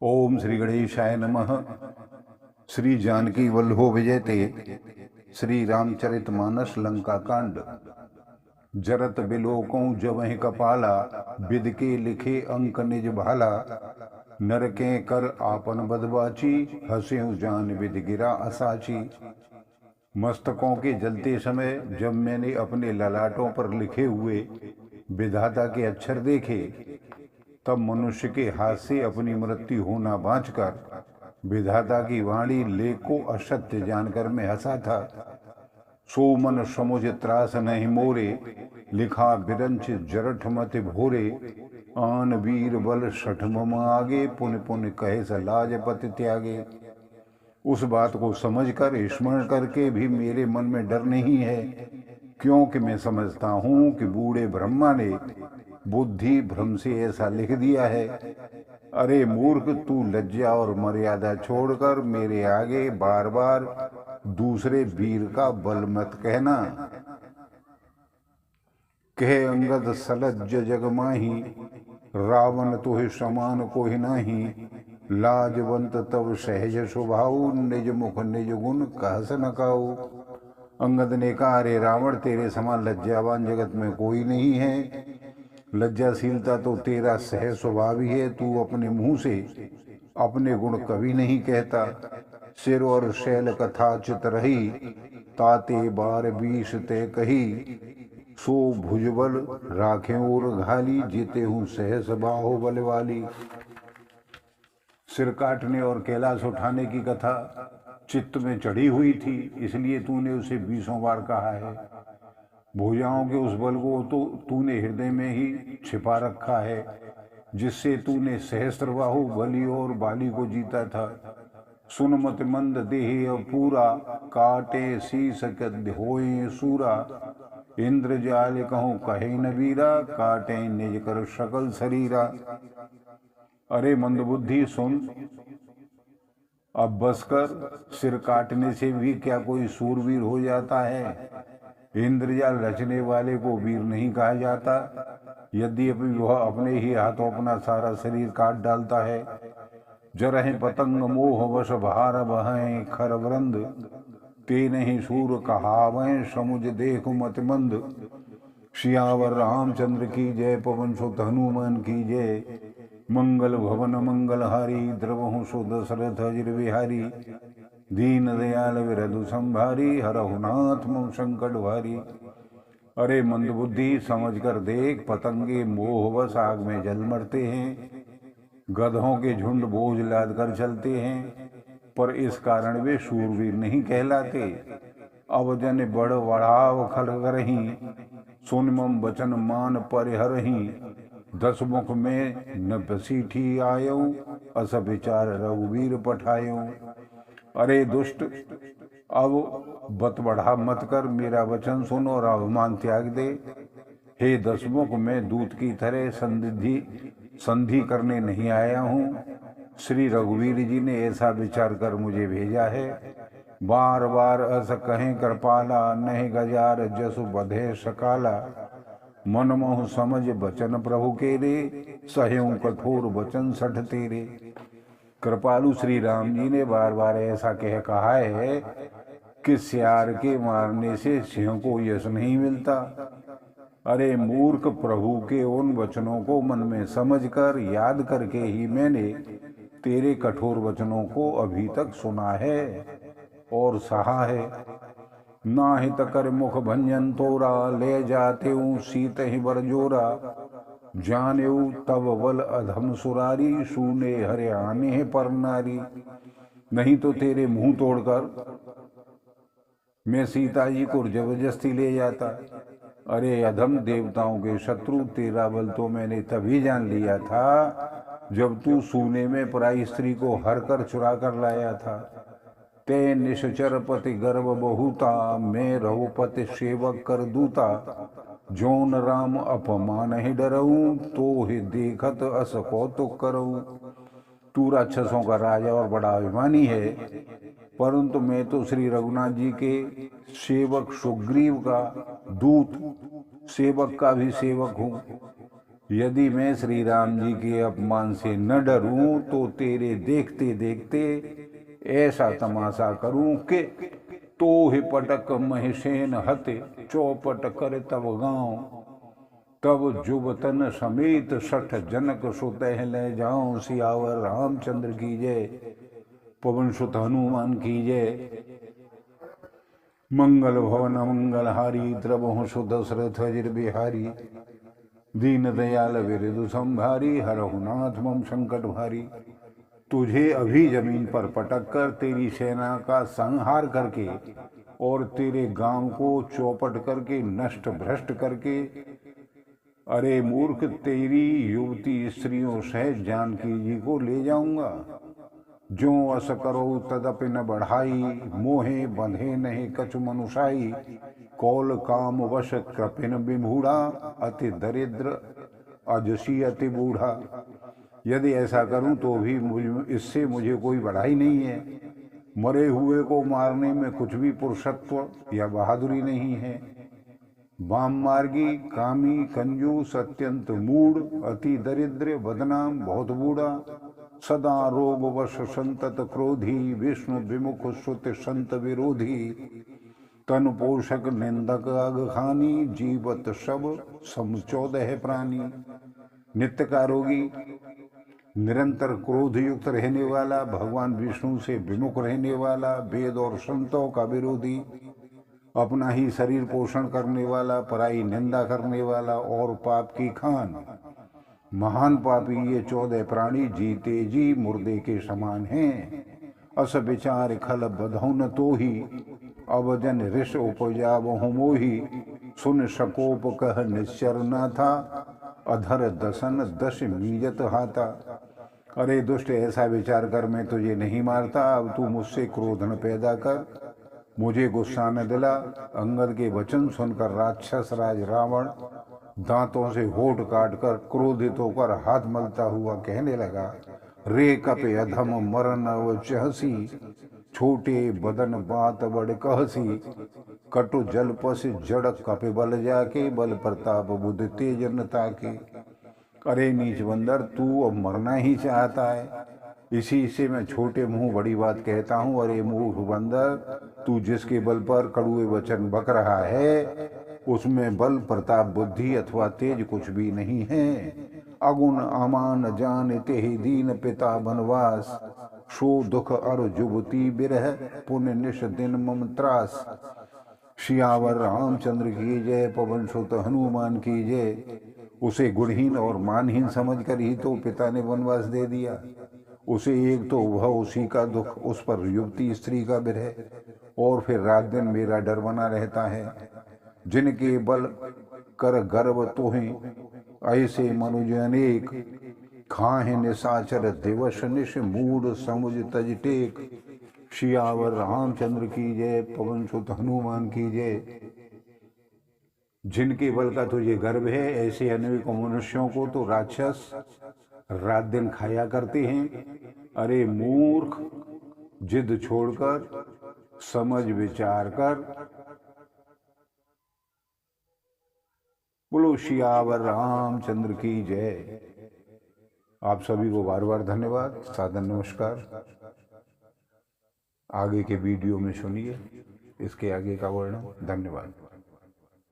ओम श्री गणेशाय नमः। श्री जानकी वल्लभो विजयते। श्री रामचरितमानस लंका कांड। जरत बिलोकों जवहि कपाला, बिद के लिखे अंक निज भाला। नरके कर आपन बदबाची, हंस्यु जान विधि गिरा असाची। मस्तकों के जलते समय जब मैंने अपने ललाटों पर लिखे हुए विधाता के अक्षर देखे, तब मनुष्य के हाथ से अपनी मृत्यु होना बाँचकर विधाता की वाणी लेख को असत्य जानकर मैं हंसा था। सो मन समुझ त्रास नहीं मोरे, लिखा बिरंच जरठ मत भोरे। आन वीर बल सठ मम आगे, पुन पुन कहे स लाज पति त्यागे। उस बात को समझकर स्मरण करके भी मेरे मन में डर नहीं है, क्योंकि मैं समझता हूँ कि बूढ़े ब्रह्मा ने बुद्धि भ्रम से ऐसा लिख दिया है। अरे मूर्ख, तू लज्जा और मर्यादा छोड़कर मेरे आगे बार बार दूसरे वीर का बल मत कहना। कहे अंगद सलज्ज जग माही, रावण तुहि समान कोहि नाही। लाजवंत तब सहज स्वभाव, निज मुख निज गुण कहस न काऊ। अंगद ने कहा, अरे रावण, तेरे समान लज्जावान जगत में कोई नहीं है। लज्जाशीलता तो तेरा सहज स्वभाव ही है। तू अपने मुंह से अपने गुण कभी नहीं कहता। सिर और शैल कथा चित रही, ताते बार बीस ते कही। सो भुजबल राखे और घाली, जीते हूँ सहस बाहो बल वाली। सिर काटने और कैलाश उठाने की कथा चित्त में चढ़ी हुई थी, इसलिए तूने उसे 20 बार कहा है। भुजाओं के उस बल को तो तूने हृदय में ही छिपा रखा है, जिससे तूने सहस्त्रबाहु बलि और बाली को जीता था। सुन मत मंद देह पूरा, काटे शीस होए सूरा। इंद्रजाल कहूँ कहे न वीरा, काटे निज कर सकल शरीरा। अरे मंदबुद्धि सुन, अब बस कर। सिर काटने से भी क्या कोई सूरवीर हो जाता है? इंद्रजाल रचने वाले को वीर नहीं कहा जाता, यद्यपि वह अपने ही हाथों अपना सारा शरीर काट डालता है। जरहि पतंग मोह वश भार बहें खरवृंद, ते नहीं सूर कहावें समुझ देख मत मंद। सियावर रामचंद्र की जय, पवन सुत हनुमान की जय। मंगल भवन मंगलहारी, द्रवहु सु दशरथ अजिर बिहारी। दीन दयाल विरधु संभारी, हरहु नाथ मम संकट भारी। अरे मंदबुद्धि, समझ कर देख, पतंगे मोहवश आग में जल मरते हैं। गधों के झुंड बोझ लाद कर चलते हैं, पर इस कारण वे शूरवीर नहीं कहलाते। अब जन बड़ बढ़ाव खल करही, सुन मम वचन मान परिहरही। 10 मुख में न बसीठी आयो, अस विचार रघुवीर पठायो। अरे दुष्ट, अब बत बढ़ा मत कर, मेरा वचन सुन और अभिमान त्याग दे। हे 10 मुख, मैं दूत की तरह संधि करने नहीं आया हूँ। श्री रघुवीर जी ने ऐसा विचार कर मुझे भेजा है। बार बार अस कहें कृपाला, नहीं गजार जसु बधे सकाला। मन मोह समझ बचन प्रभु के रे, सहयों कठोर वचन सठ तेरे। कृपालु श्री राम जी ने बार बार ऐसा कहा है कि सियार के मारने से सिंह को यश नहीं मिलता। अरे मूर्ख, प्रभु के उन वचनों को मन में समझकर याद करके ही मैंने तेरे कठोर वचनों को अभी तक सुना है और सहा है। नाहित कर मुख भंजन तोरा, ले जाते हूँ सीत ही बरजोरा। जानेऊ तब बल अधम सुरारी, सूने हरियाणे पर नारी। नहीं तो तेरे मुंह तोड़कर मैं सीता जी को जबरदस्ती ले जाता। अरे अधम, देवताओं के शत्रु, तेरा बल तो मैंने तभी जान लिया था जब तू सूने में पराई स्त्री को हर कर चुरा कर लाया था। ते निश्चर पति गर्भ बहुता, मैं रघुपति सेवक कर दूता। जोन राम अपमान ही डरऊं, तो ही देखत अस कौतुक करऊं। तू राक्षसों का राजा और बड़ा अभिमानी है, परंतु मैं तो श्री रघुनाथ जी के सेवक सुग्रीव का दूत, सेवक का भी सेवक हूँ। यदि मैं श्री राम जी के अपमान से न डरूं तो तेरे देखते देखते ऐसा तमाशा करूं कि तो ही पटक महिषेन हते चौपट कर तब गांव, तब जुबतन समेत 60 जनक सुतह ले जाऊं। सियावर रामचंद्र की जय, पवन सुत हनुमान की जय। मंगल भवन मंगल हारी, द्रवहु सुदशरथ अजिर बिहारी। दीन दयाल विरधु संभारी, हरहु नाथ मम संकट भारी। तुझे अभी जमीन पर पटक कर तेरी सेना का संहार करके और तेरे गांव को चौपट करके नष्ट भ्रष्ट करके, अरे मूर्ख, तेरी युवती स्त्रियों सहित जानकी जी को ले जाऊंगा। जो अस करो तदपि न बढ़ाई, मोहे बंधे नहीं कछु मनुषाई। कौल काम वश कृपिन विमूढ़ा, अति दरिद्र अजसी अति बूढ़ा। यदि ऐसा करूं तो भी इससे मुझे कोई बढ़ाई नहीं है। मरे हुए को मारने में कुछ भी पुरुषत्व या बहादुरी नहीं है। वाम मार्गी, कामी, कंजूस, अत्यंत मूढ़, अति दरिद्र, बदनाम, बहुत बूढ़ा, सदा रोग वश संतत क्रोधी, विष्णु विमुख सुत संत विरोधी। तन पोषक निंदक अगखानी, जीवत सब सम 14 प्राणी। नित्य का रोगी, निरंतर क्रोध युक्त रहने वाला, भगवान विष्णु से विमुख रहने वाला, वेद और संतों का विरोधी, अपना ही शरीर पोषण करने वाला, पराई निंदा करने वाला और पाप की खान, महान पापी ये 14 प्राणी जीते जी मुर्दे के समान हैं। अस विचार खल बधौन तो ही, अब जन ऋष उपजा बहु मोही। सुन सकोप कह निश्चर न था, अधर दसन 10 मीजत हाथा। अरे दुष्ट, ऐसा विचार कर, मैं तुझे नहीं मारता, अब तू मुझसे क्रोध न पैदा कर, मुझे गुस्सा न दिला। अंगद के वचन सुनकर राक्षस राज रावण दांतों से होठ काटकर क्रोधित होकर हाथ मलता हुआ कहने लगा, रे कपे अधम मरन अव चहसी, छोटे बदन बात बड़ कहसी। कटु जल पस जड़ कपे बल जाके, बल प्रताप बुद्ध तेज न ताके। अरे नीच बंदर, तू अब मरना ही चाहता है, इसी से मैं छोटे मुंह बड़ी बात कहता हूँ। अरे मूर्ख बंदर, तू जिसके बल पर कड़ुए वचन बक रहा है, उसमें बल प्रताप बुद्धि अथवा तेज कुछ भी नहीं है। अगुण अमान जान ते दीन पिता बनवास, सो दुख अर जुबती बिरह, पुण्य निश दिन मम त्रास। सियावर रामचंद्र की जय, पवन सुत हनुमान की जय। उसे गुणहीन और मानहीन समझकर ही तो पिता ने वनवास दे दिया। उसे एक तो वह उसी का दुख, उस पर युवती स्त्री का बिरह, और फिर रात दिन मेरा डर बना रहता है। जिनके बल कर गर्व तोहि, ऐसे मनुज अनेक, खाहे निशाचर दिवस निश, मूड समुझ तज टेक। सियावर रामचंद्र की जय, पवन सुत हनुमान की जय। जिनके बल का तुझे गर्व है, ऐसे अनेकों मनुष्यों को तो राक्षस रात दिन खाया करते हैं। अरे मूर्ख, जिद छोड़कर समझ विचार कर, बोलो सियावर रामचंद्र की जय। आप सभी को बार बार धन्यवाद, सादर नमस्कार। आगे के वीडियो में सुनिए इसके आगे का वर्णन। धन्यवाद।